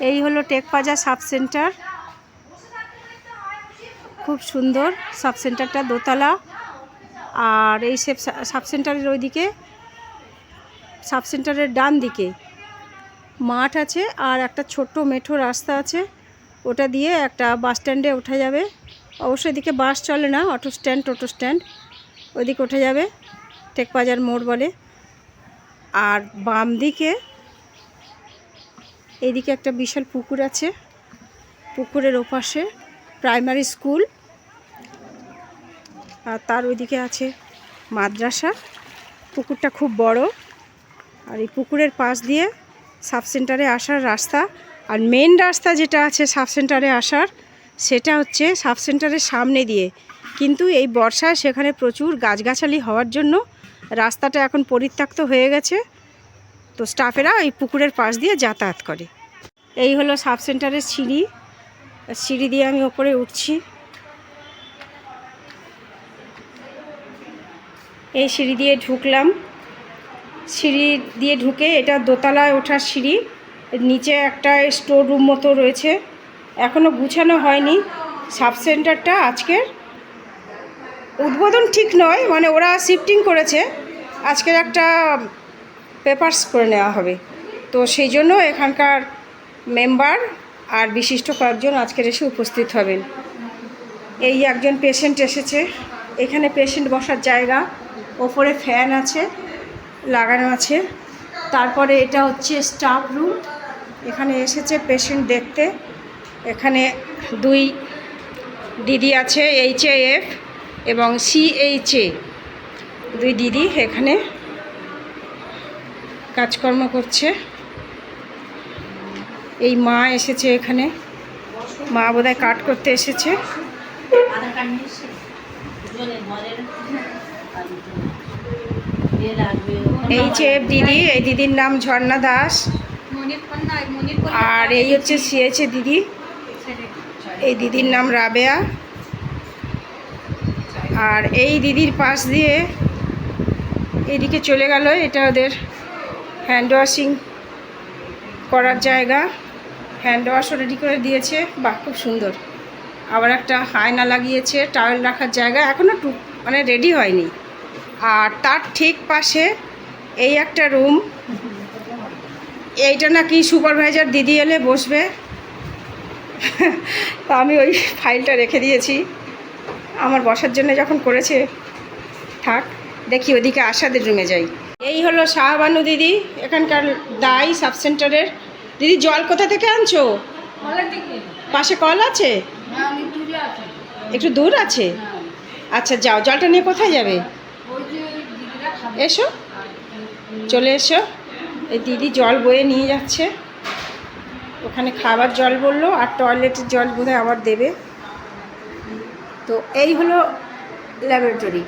এই হলো টেকপাজা sub centre. খুব সুন্দর সাব সেন্টারটা, দোতলা। আর এই সাব সেন্টারের ওইদিকে, সাব সেন্টারের ডান দিকে মাঠ আছে আর একটা ছোট্ট মেঠো রাস্তা আছে, ওটা দিয়ে একটা বাস স্ট্যান্ডে ওঠা যাবে। অবশ্যই এদিকে বাস চলে না, অটো স্ট্যান্ড, টোটো স্ট্যান্ড, ওইদিকে উঠে যাবে, টেকবাজার মোড় বলে। আর বাম দিকে এইদিকে একটা বিশাল পুকুর আছে, পুকুরের ওপাশে প্রাইমারি স্কুল, আর তার ওইদিকে আছে মাদ্রাসা। পুকুরটা খুব বড়। আর এই পুকুরের পাশ দিয়ে সাব সেন্টারে আসার রাস্তা। আর মেন রাস্তা যেটা আছে সাব সেন্টারে আসার, সেটা হচ্ছে সাব সেন্টারের সামনে দিয়ে। কিন্তু এই বর্ষায় সেখানে প্রচুর গাছগাছালি হওয়ার জন্য রাস্তাটা এখন পরিত্যক্ত হয়ে গেছে, তো স্টাফেরা এই পুকুরের পাশ দিয়ে যাতায়াত করে। এই হলো সাব সেন্টারের সিঁড়ি, সিঁড়ি দিয়ে আমি ওপরে উঠছি। এই সিঁড়ি দিয়ে ঢুকলাম, সিঁড়ি দিয়ে ঢুকে এটা দোতলায় ওঠার সিঁড়ি। নিচে একটা স্টোর রুম মতো রয়েছে, এখনও গুছানো হয়নি। সাব সেন্টারটা আজকের উদ্বোধন ঠিক নয়, মানে ওরা শিফটিং করেছে, আজকের একটা পেপারস করে নেওয়া হবে। তো সেই জন্য এখানকার মেম্বার আর বিশিষ্ট কয়েকজন আজকের এসে উপস্থিত হবেন। এই একজন পেশেন্ট এসেছে, এখানে পেশেন্ট বসার জায়গা, ওপরে ফ্যান আছে লাগানো আছে। তারপরে এটা হচ্ছে স্টাফ রুম, এখানে এসেছে পেশেন্ট দেখতে। এখানে দুই দিদি আছে, HAF এবং CHA, দুই দিদি এখানে কাজকর্ম করছে। এই মা এসেছে এখানে, মা বোধহয় কাট করতে এসেছে। HAF দিদি, এই দিদির নাম ঝর্ণা দাস। আর এই হচ্ছে CHA দিদি, এই দিদির নাম রাবেয়া। আর এই দিদির পাশ দিয়ে এদিকে চলে গেল, এটা ওদের হ্যান্ড ওয়াশিং করার জায়গা, হ্যান্ড ওয়াশও রেডি করে দিয়েছে। বাহ, খুব সুন্দর। আবার একটা আয়না লাগিয়েছে, টাওয়েল রাখার জায়গা, এখনও মানে রেডি হয়নি। আর তার ঠিক পাশে এই একটা রুম, এইটা নাকি সুপারভাইজার দিদি এলে বসবে। তা আমি ওই ফাইলটা রেখে দিয়েছি, আমার বসার জন্য যখন করেছে থাক, দেখি ওদিকে আশাদের রুমে যাই। এই হলো শাহবানু দিদি, এখানকার দাই সাব সেন্টারের। দিদি জল কোথা থেকে আনছো? পাশে কল আছে? একটু দূর আছে? আচ্ছা যাও, জলটা নিয়ে কোথায় যাবে? এসো, চলে এসো। এই দিদি জল বয়ে নিয়ে যাচ্ছে, ওখানে খাবার জল বললো, আর টয়লেটের জল বোধহয় আবার দেবে। তো এই হলো ল্যাবরেটরি।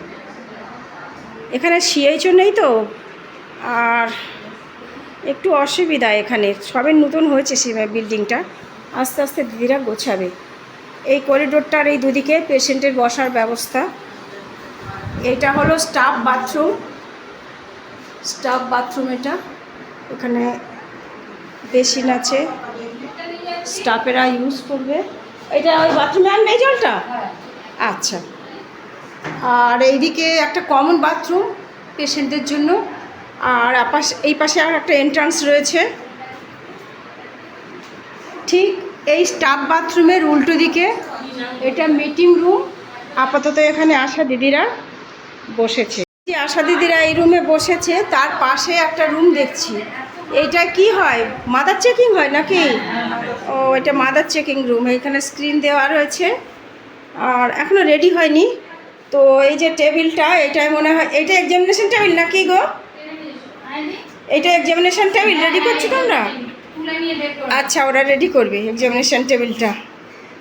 এখানে CHO নেই তো, আর একটু অসুবিধা এখানে, সবে নতুন হয়েছে বিল্ডিংটা, আস্তে আস্তে দিদিরা গোছাবে। এই করিডোরটার এই দুদিকে পেশেন্টের বসার ব্যবস্থা। এটা হলো স্টাফ বাথরুম, স্টাফ বাথরুম এটা। এখানে বেসিন আছে, স্টাফেরা ইউজ করবে। এটা ওই বাথরুমে আনবে এই জলটা? আচ্ছা। আর এইদিকে একটা কমন বাথরুম পেশেন্টদের জন্য, আর এই পাশে আর একটা এন্ট্রান্স রয়েছে। ঠিক এই স্টাফ বাথরুমের উল্টো দিকে এটা মিটিং রুম। আপাতত এখানে আশা দিদিরা বসেছে, আশা দিদিরা এই রুমে বসেছে। তার পাশে একটা রুম দেখছি, এইটা কি হয়, মাদার চেকিং হয় নাকি? ও, এটা মাদার চেকিং রুম। এখানে স্ক্রিন দেওয়া রয়েছে, আর এখনও রেডি হয়নি। তো এই যে টেবিলটা, এটাই মনে হয় এটা এক্সামিনেশন টেবিল নাকি গো? এটা এক্সামিনেশন টেবিল রেডি করছো তোমরা? আচ্ছা, ওরা রেডি করবে এক্সামিনেশন টেবিলটা।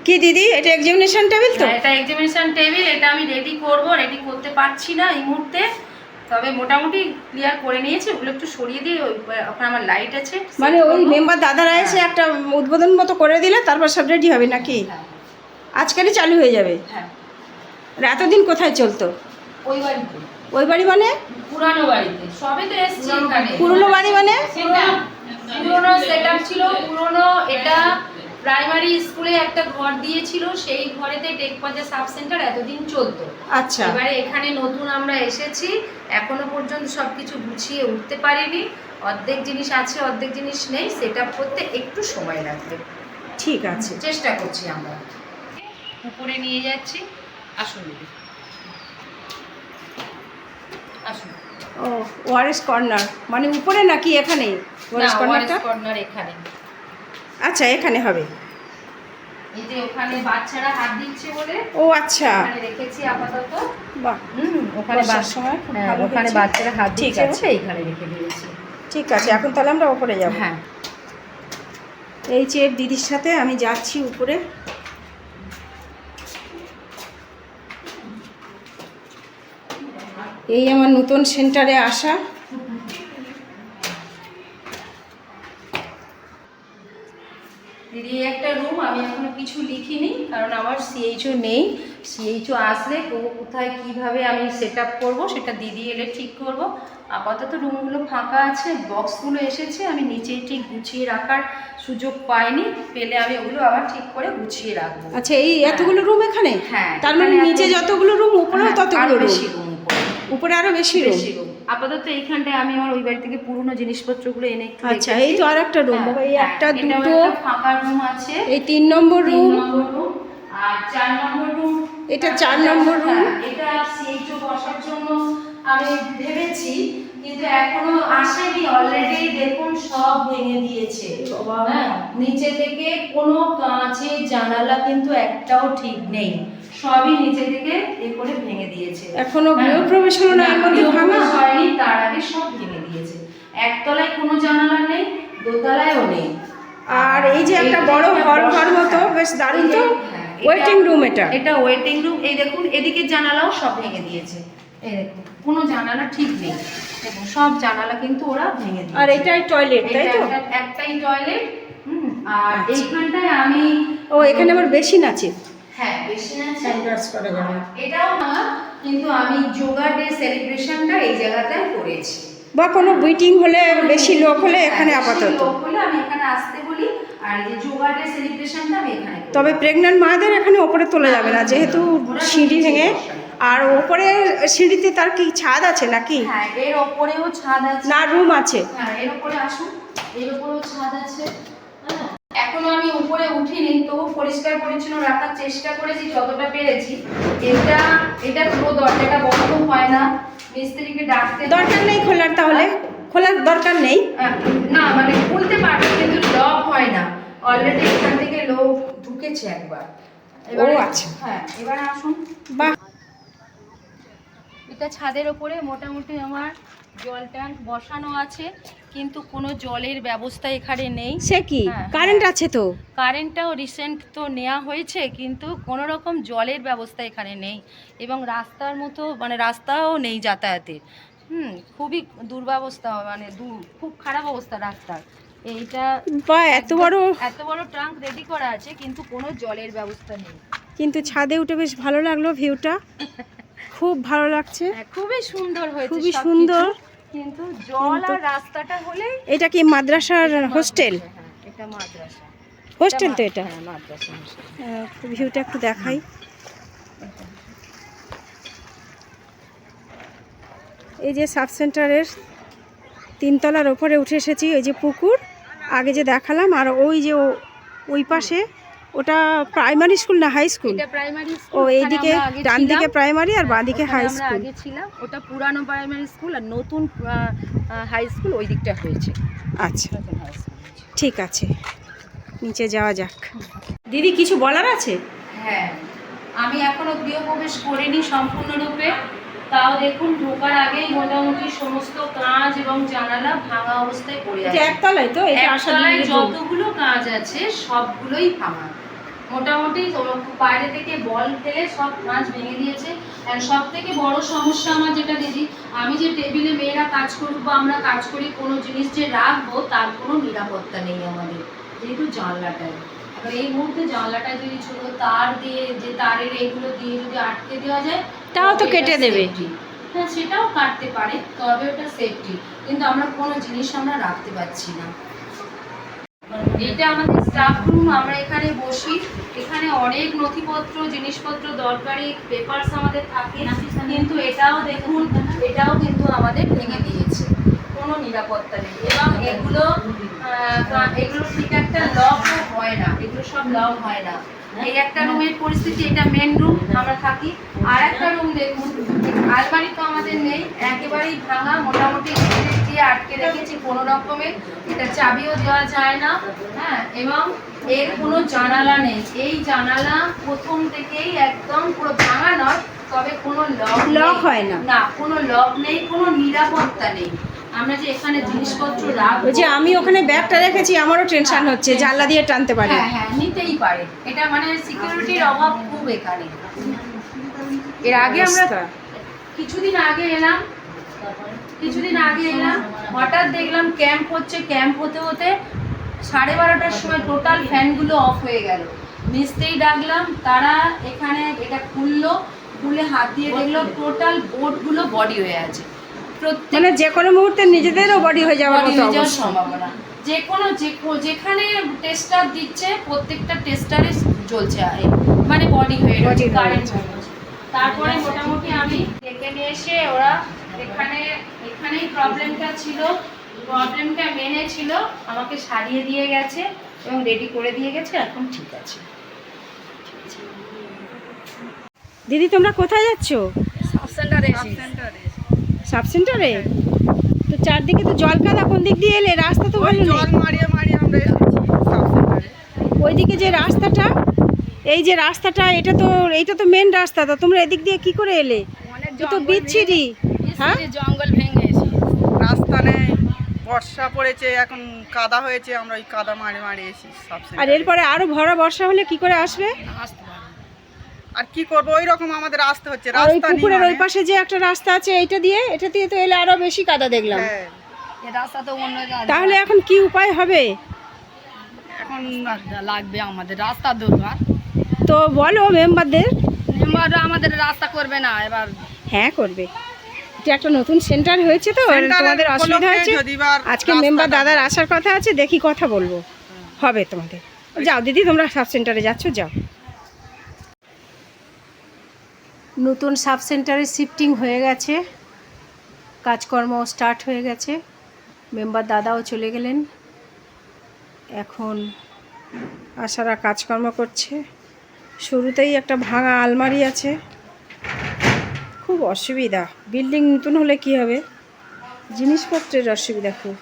কি দিদি, এটা এক্সামিনেশন টেবিল? তো এটা এক্সামিনেশন টেবিল, এটা আমি রেডি করতে পারছি না এই মুহূর্তে, তবে মোটামুটি ক্লিয়ার করে নিয়েছি। ওগুলো একটু সরিয়ে দিয়ে ওখানে আমার লাইট আছে, মানে ওই মেম্বার দাদারা এসে একটা উদ্বোধন মতো করে দিলে তারপর সব রেডি হবে নাকি? আজকালই চালু হয়ে যাবে? হ্যাঁ। এতদিন কোথায় চলতো? ওই বাড়িতে। ওই বাড়ি মানে? পুরানো বাড়িতে, সবে তো এসেছি এখানে। পুরনো বাড়ি মানে? পুরোনো সেটআপ ছিল, পুরোনো এটা প্রাইমারি স্কুলে একটা ঘর দিয়েছিল, সেই ঘরেতে টেকবাজার সাব সেন্টার এতদিন চলতো। আচ্ছা। এবারে এখানে নতুন আমরা এসেছি, এখনো পর্যন্ত সব কিছু গুছিয়ে উঠতে পারিনি, অর্ধেক জিনিস আছে অর্ধেক জিনিস নেই, সেটআপ করতে একটু সময় লাগবে। ঠিক আছে, চেষ্টা করছি আমরা। উপরে নিয়ে যাচ্ছি, আসুন দিদি আসুন। ও ওয়ারেস কর্নার মানে উপরে নাকি এখানে? ওয়ারেস কর্নারটা কর্নার এখানে। আচ্ছা, এখানে হবে। এই যে ওখানে বাচ্চারা হাত দিচ্ছে বলে ও আচ্ছা, এখানে রেখেছি আপাতত। বাহ, ওখানে বর্ষার সময় খুব ভালো ওখানে হয়েছে। বাচ্চারা হাত ঠিক দিচ্ছে আছে। বলে এইখানে রেখে দিয়েছি। ঠিক আছে, এখন তাহলে আমরা উপরে যাব। হ্যাঁ, এই যে দিদির সাথে আমি যাচ্ছি উপরে। এই আমার নতুন সেন্টারে আসা। দিদি একটা রুম, আমি এখনো কিছু লিখিনি কারণ আমার সিএইচও নেই। সিএইচও আসলে কোথায় কিভাবে আমি সেট আপ করবো সেটা দিদি এলে ঠিক করব। আপাতত রুমগুলো ফাঁকা আছে, বক্সগুলো এসেছে, আমি নিচেই ঠিক গুছিয়ে রাখার সুযোগ পাইনি, পেলে আমি ওগুলো আবার ঠিক করে গুছিয়ে রাখবো। আচ্ছা, এই এতগুলো রুম এখানে? হ্যাঁ, তার মানে এখানে নিচে যতগুলো রুম উপরেও ততগুলো রুম? বেশি রুম উপরে আরো বেশি রুম। আপাতত এইখানটায় আমি আমার ওই বাড়ি থেকে পুরনো জিনিসপত্রগুলো এনে একটু আচ্ছা, এই তো আর একটা রুম। এই একটা, দুটো, ফাঁকা রুম আছে, এই 3 নম্বর রুম, আর 4 নম্বর রুম। এটা 4 নম্বর রুম। এটা সিএইচও বসার জন্য আমি ভেবেছি, কিন্তু এখনো আসেনি। অলরেডি দেখুন সব ভেঙে দিয়েছে। হ্যাঁ, নিচে থেকে কোনো কাঁচের জানালা কিন্তু একটাও ঠিক নেই, সবই নিচে থেকে এ করে ভেঙে দিয়েছে। এখনো গৃহপ্রবেশ হলো না, এর মধ্যে ভাঙা হয়নি, তার আগে সব ভেঙে দিয়েছে। একতলায় কোনো জানালা নেই, দোতলায়ও নেই। আর এই যে একটা বড় হল ঘর মতো, বেশ দারুণ তো। ওয়েটিং রুম এটা? এটা ওয়েটিং রুম। এই দেখুন এদিকে জানালাও সব ভেঙে দিয়েছে। এই দেখুন কোনো জানালা ঠিক নেই, দেখুন সব জানালা কিন্তু ওরা ভেঙে দিয়েছে। আর এটাই টয়লেট, তাই তো? একটাই টয়লেট। আর এইখানটায় আমি এখানে আবার বেসিন আছে। হ্যাঁ, বেসিন আছে, করা যাবে। এটাও না, কিন্তু আমি যোগা ডে সেলিব্রেশনটা এই জায়গাটায় করেছি। বা কোনো মিটিং হলে, বেশি লোক হলে এখানে আপাতত। লোক হলে আমি এখানে আসতে বলি, আর এই যে যোগা ডে সেলিব্রেশনটা আমি এখানে করি। তবে প্রেগন্যান্ট মাদের এখানে ওপরে তোলা যাবে না, যেহেতু সিঁড়ি ভেঙে। আর ওপরে সিঁড়িতে তার কি ছাদ আছে নাকি? হ্যাঁ, এর ওপরেও ছাদ আছে। না, রুম আছে? হ্যাঁ, এর ওপরে আসুন, এর ওপরেও ছাদ আছে। হ্যাঁ, এখনো আমি উপরে উঠিনি, তবু পরিষ্কার পরিচ্ছন্ন রাখার চেষ্টা করেছি যতটা পেরেছি। এটা পুরো দরজাটা বন্ধ হয় না, মিস্ত্রিকে ডাকতে দরকার নেই খোলার, তাহলে খোলার দরকার নেই। না, মানে খুলতে পারবে কিন্তু লক হয় না। অলরেডি এখান থেকে লোক ঢুকেছে একবার। আচ্ছা। হ্যাঁ, এবার আসুন। বাহ, এটা ছাদের ওপরে মোটামুটি আমার জল ট্যাঙ্ক বসানো আছে, কিন্তু কোনো জলের ব্যবস্থা এখানে নেই। সে কি? হ্যাঁ, কারেন্ট আছে তো? কারেন্টটাও রিসেন্ট তো নেওয়া হয়েছে, কিন্তু কোনো রকম জলের ব্যবস্থা এখানে নেই, এবং রাস্তার মতো মানে রাস্তাও নেই যাতায়াতের। খুবই দুর্ব্যবস্থা, মানে খুব খারাপ অবস্থা রাস্তার। এইটা বা এত বড় ট্রাঙ্ক রেডি করা আছে, কিন্তু কোনো জলের ব্যবস্থা নেই। কিন্তু ছাদে উঠে বেশ ভালো লাগলো, ভিউটা খুব ভালো লাগছে। খুবই সুন্দর হয়েছে, খুবই সুন্দর। কিন্তু জল আর রাস্তাটা হলে। এটা কি মাদ্রাসার হোস্টেল? হ্যাঁ, এটা মাদ্রাসা হোস্টেল তো এটা। হ্যাঁ, মাদ্রাসা হোস্টেল। ভিউটা একটু দেখাই। এই যে সাব সেন্টারের 3 তলার ওপরে উঠে এসেছি। ওই যে পুকুর আগে যে দেখালাম, আর ওই যে ওই পাশে ওটা প্রাইমারি স্কুল না হাই স্কুল? এটা প্রাইমারি স্কুল। এইদিকে ডান দিকে প্রাইমারি আর বাঁ দিকে হাই স্কুল। আগে ছিলাম, ওটা পুরানো প্রাইমারি স্কুল, আর নতুন হাই স্কুল ওই দিকটা হয়েছে। আচ্ছা, ঠিক আছে, নিচে যাওয়া যাক। দিদি কিছু বলার আছে? হ্যাঁ, আমি এখনো গৃহপ্রবেশ করিনি সম্পূর্ণরূপে, তাও দেখুন ঢোকার আগেই মোটামুটি সমস্ত কাঁচ এবং জানালা ভাঙা অবস্থায় পড়ে আছে। একতলায় তো? একতলায় যতগুলো কাঁচ আছে সবগুলোই ভাঙা। মোটামুটি বাইরে থেকে বল ফেলে সব কাঁচ ভেঙে দিয়েছে। আর সব থেকে বড় সমস্যা আমার যেটা দিদি, আমি যে টেবিলে মেয়েরা কাজ করুক বা আমরা কাজ করি, কোনো জিনিস যে রাখবো তার কোনো নিরাপত্তা নেই আমাদের, যেহেতু জানলাটায়। এবার এই মুহূর্তে জানলাটায় যদি ছোট তার দিয়ে, যে তারের এগুলো দিয়ে যদি আটকে দেওয়া যায়, তাও তো কেটে দেবে। হ্যাঁ, সেটাও কাটতে পারে, তবে ওটা সেফটি, কিন্তু আমরা কোনো জিনিস আমরা রাখতে পারছি না। এটা আমাদের স্টাফ রুম, আমরা এখানে বসি। এখানে অনেক নথিপত্র জিনিসপত্র দরকারি পেপারস আমাদের থাকে, কিন্তু এটাও দেখুন, এটাও কিন্তু আমাদের ভেঙে দিয়েছে, কোনো নিরাপত্তা নেই। এবং এগুলো ঠিক একটা লক হয় না, এগুলো সব লক হয় না। এই একটা রুমের পরিস্থিতি, এটা মেন রুম আমরা থাকি। আর একটা রুম দেখুন, আলমারি তো আমাদের নেই, একেবারেই ভাঙা, মোটামুটি দিয়ে আটকে রেখেছি কোনো রকমের, এটা চাবিও দেওয়া যায় না। হ্যাঁ, এবং এর কোনো জানালা নেই, এই জানালা প্রথম থেকেই একদম পুরো ভাঙা নয়, তবে কোনো লক হয় না, না কোনো লক নেই, কোনো নিরাপত্তা নেই। আমরা যে এখানে জিনিসপত্র রাখবো, ওই যে আমি ওখানে ব্যাগটা রেখেছি, আমারও টেনশন হচ্ছে জানলা দিয়ে টানতে পারে। হ্যাঁ হ্যাঁ, নিতেই পারে, এটা মানে সিকিউরিটির অভাব খুব এখানে। এর আগে আমরা কিছুদিন আগে এলাম, হঠাৎ দেখলাম ক্যাম্প হচ্ছে, ক্যাম্প হতে হতে 12:30টার সময় টোটাল ফ্যানগুলো অফ হয়ে গেল। মিস্ত্রি ডাকলাম, তারা এখানে এটা খুলে হাত দিয়ে দেখলো টোটাল বোর্ডগুলো বডি হয়ে আছে। মানে যে কোনো মুহূর্তে নিজেদেরও বডি হয়ে যাওয়ার মতো অবস্থা, সম্ভাবনা। যেখানে টেস্টার দিচ্ছে প্রত্যেকটা টেস্টারে জ্বলছে, মানে বডি হয়ে গেছে, কারেন্ট হয়ে গেছে। তারপরে মোটামুটি আমি ডেকে নিয়ে এসে ওরা এখানেই প্রবলেমটা ছিল, প্রবলেমটা মেনে ছিল, আমাকে সারিয়ে দিয়ে গেছে এবং রেডি করে দিয়ে গেছে, এখন ঠিক আছে। দিদি তোমরা কোথায় যাচ্ছ? সাব সেন্টারে। তো চারদিকে তো জল কাদা, কোন দিক দিয়ে এলে? রাস্তা তো ভালো নেই। ওইদিকে যে রাস্তাটা, এই যে রাস্তাটা, এইটা তো মেন রাস্তা, তো তোমরা এদিক দিয়ে কি করে এলে? তো বিচ্ছিরি। হ্যাঁ, জঙ্গল ভেঙে রাস্তা নেই, বর্ষা পড়েছে, এখন কাদা হয়েছে, আমরা ওই কাদা মারি এসি। আর এরপরে আরো ভরা বর্ষা হলে কি করে আসবে? আর কি করবো, ওই রকম আমাদের আসতে হচ্ছে। আর ওই পুকুরের ওই পাশে যে একটা রাস্তা আছে, এটা দিয়ে তো এলে আরো বেশি কাদা দেখলাম। রাস্তা তো অন্য, তাহলে এখন কি উপায় হবে? এখন লাগবে আমাদের রাস্তা দরকার। তো বলো মেম্বারদের। মেম্বাররা আমাদের রাস্তা করবে না এবার। হ্যাঁ করবে, এটা একটা নতুন সেন্টার হয়েছে, তো তোমাদের অসুবিধা হয়েছে। আজকে মেম্বার দাদার আসার কথা আছে, দেখি কথা বলবো, হবে তোমাদের। যাও দিদি, তোমরা সাব সেন্টারে যাচ্ছ, যাও। নতুন সাব সেন্টারে শিফটিং হয়ে গেছে, কাজকর্ম স্টার্ট হয়ে গেছে, মেম্বার দাদাও চলে গেলেন, এখন আশারা কাজকর্ম করছে। শুরুতেই একটা ভাঙা আলমারি আছে, খুব অসুবিধা। বিল্ডিং নতুন হলে কি হবে, জিনিসপত্রের অসুবিধা খুব।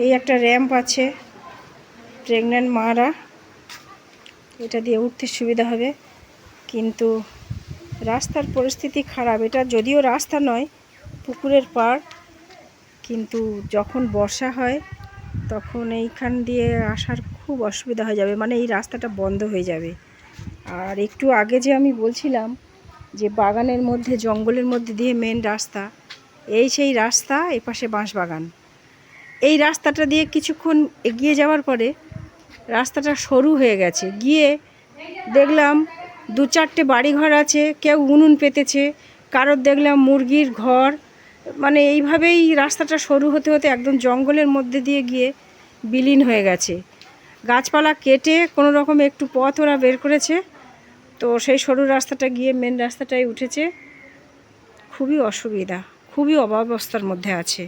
এই একটা র্যাম্প আছে, প্রেগন্যান্ট মারা এটা দিয়ে উঠতে সুবিধা হবে, কিন্তু রাস্তার পরিস্থিতি খারাপ। এটা যদিও রাস্তা নয়, পুকুরের পাড়, কিন্তু যখন বর্ষা হয় তখন এইখান দিয়ে আসার খুব অসুবিধা হয়ে যাবে, মানে এই রাস্তাটা বন্ধ হয়ে যাবে। আর একটু আগে যে আমি বলছিলাম যে বাগানের মধ্যে, জঙ্গলের মধ্যে দিয়ে মেন রাস্তা, এই সেই রাস্তা, এপাশে বাঁশবাগান। এই রাস্তাটা দিয়ে কিছুক্ষণ এগিয়ে যাওয়ার পরে রাস্তাটা সরু হয়ে গেছে, গিয়ে দেখলাম 2-4টে বাড়িঘর আছে, কেউ উনুন পেতেছে, কারোর দেখলাম মুরগির ঘর। মানে এইভাবেই রাস্তাটা সরু হতে হতে একদম জঙ্গলের মধ্যে দিয়ে গিয়ে বিলীন হয়ে গেছে। গাছপালা কেটে কোনো রকম একটু পথ ওরা বের করেছে, তো সেই সরু রাস্তাটা গিয়ে মেন রাস্তাটাই উঠেছে। খুবই অসুবিধা, খুবই অবস্থার মধ্যে আছে।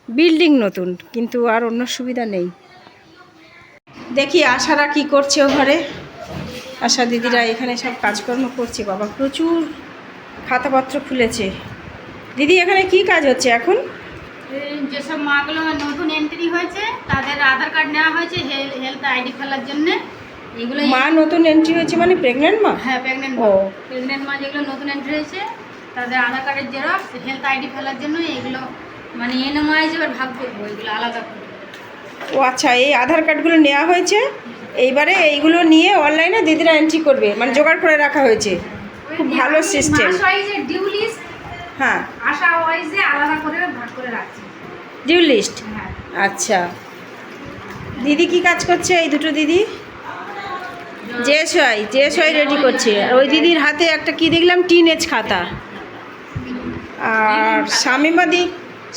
বিল্ডিং নতুন, কিন্তু আর অন্য সুবিধা নেই। দেখি আশারা কি করছে ও ঘরে। আশা দিদিরা এখানে সব কাজকর্ম করছে। বাবা প্রচুর খাতাপত্র খুলেছে। দিদি এখানে কি কাজ হচ্ছে এখন? যেসব মাগুলো নতুন এন্ট্রি হয়েছে তাদের আধার কার্ড নেওয়া হয়েছে হেলথ আইডি ফেলার জন্য। এগুলো মা নতুন এন্ট্রি হয়েছে মানে প্রেগন্যান্ট মা? হ্যাঁ, প্রেগন্যান্ট মা যেগুলো নতুন এন্ট্রি হয়েছে তাদের আধার কার্ডের জেরক্স, হেলথ আইডি ফেলার জন্য এগুলো মানে এনএমআই এবার ভাগ করবো, এগুলো আলাদা করবো। ও আচ্ছা, এই আধার কার্ডগুলো নেওয়া হয়েছে, এইবারে এইগুলো নিয়ে অনলাইনে দিদিরা এন্ট্রি করবে, মানে জোগাড় করে রাখা হয়েছে। খুব ভালো সিস্টেম। ডিউ লিস্ট, হ্যাঁ, আশা ওয়াইজে আলাদা করে ভাগ করে রাখছি। ডিউ লিস্ট, হ্যাঁ। আচ্ছা। দিদি কি কাজ করছে? এই দুটো দিদি জেএসওয়াই রেডি করছে। আর ওই দিদির হাতে একটা কি দেখলাম, টিনেজ খাতা। আর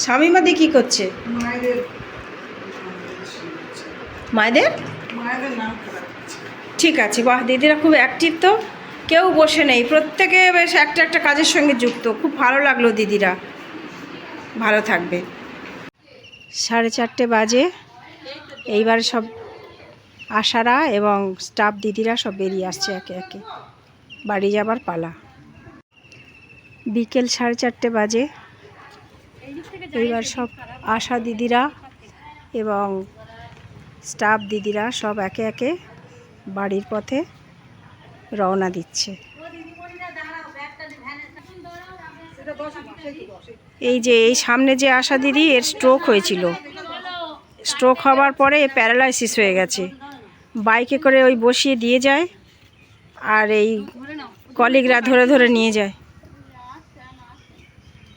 শামিমাদি কি করছে? মায়েদের মায়েদের নাম খেলা ঠিক আছে, বাহ, দিদিরা খুব অ্যাক্টিভ তো, কেউ বসে নেই, প্রত্যেকে বেশ একটা একটা কাজের সঙ্গে যুক্ত। খুব ভালো লাগলো দিদিরা, ভালো থাকবে। 4:30 বাজে, এইবার সব আশারা এবং স্টাফ দিদিরা সব বেরিয়ে আসছে একে একে, বাড়ি যাবার পালা। বিকেল 4:30 বাজে, এইবার সব আশা দিদিরা এবং স্টাফ দিদিরা সব একে একে বাড়ির পথে রওনা দিচ্ছে। এই যে এই সামনে যে আশা দিদি, এর স্ট্রোক হয়েছিল, স্ট্রোক হওয়ার পরে প্যারালাইসিস হয়ে গেছে। বাইকে করে ওই বসিয়ে দিয়ে যায়, আর এই কলিগরা ধরে ধরে নিয়ে যায়।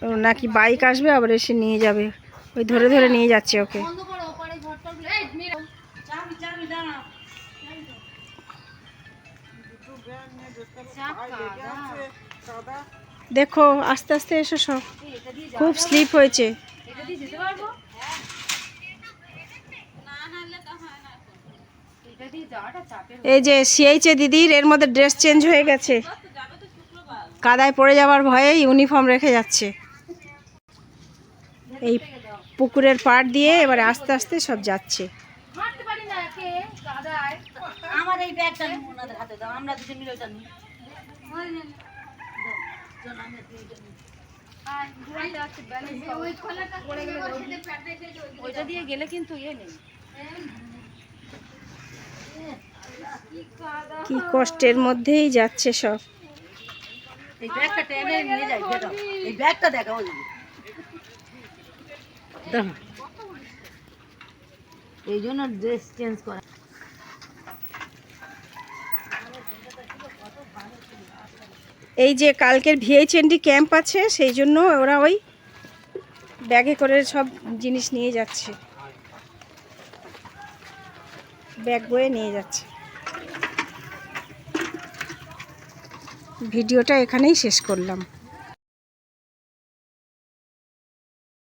ও নাকি বাইক আসবে আবার এসে নিয়ে যাবে, ওই ধরে ধরে নিয়ে যাচ্ছে ওকে। দেখো আস্তে আস্তে এসো সব, খুব স্লিপ হয়েছে। এই যে সিএইচে দিদির, এর মধ্যে ড্রেস চেঞ্জ হয়ে গেছে, কাদায় পড়ে যাওয়ার ভয়ে ইউনিফর্ম রেখে যাচ্ছে। এই পুকুরের পাড় দিয়ে এবারে আস্তে আস্তে সব যাচ্ছে। আমার এই ব্যাগটা ওনাদের হাতে দাও, আমরা দুজন মিলে ওটা নিই। ওইটা দিয়ে গেলে কিন্তু ইয়ে নেই। কি কষ্টের মধ্যেই যাচ্ছে সব। এই ব্যাগটা টেনে নিয়ে যাই, দেখো এই ব্যাগটা দেখো, ওই দেখো এই জন্য ড্রেস চেঞ্জ করা। এই যে কালকের ভিএইচএনডি ক্যাম্প আছে, সেই জন্য ওরা ওই ব্যাগে করে সব জিনিস নিয়ে যাচ্ছে, ব্যাগ বয়ে নিয়ে যাচ্ছে। ভিডিওটা এখানেই শেষ করলাম।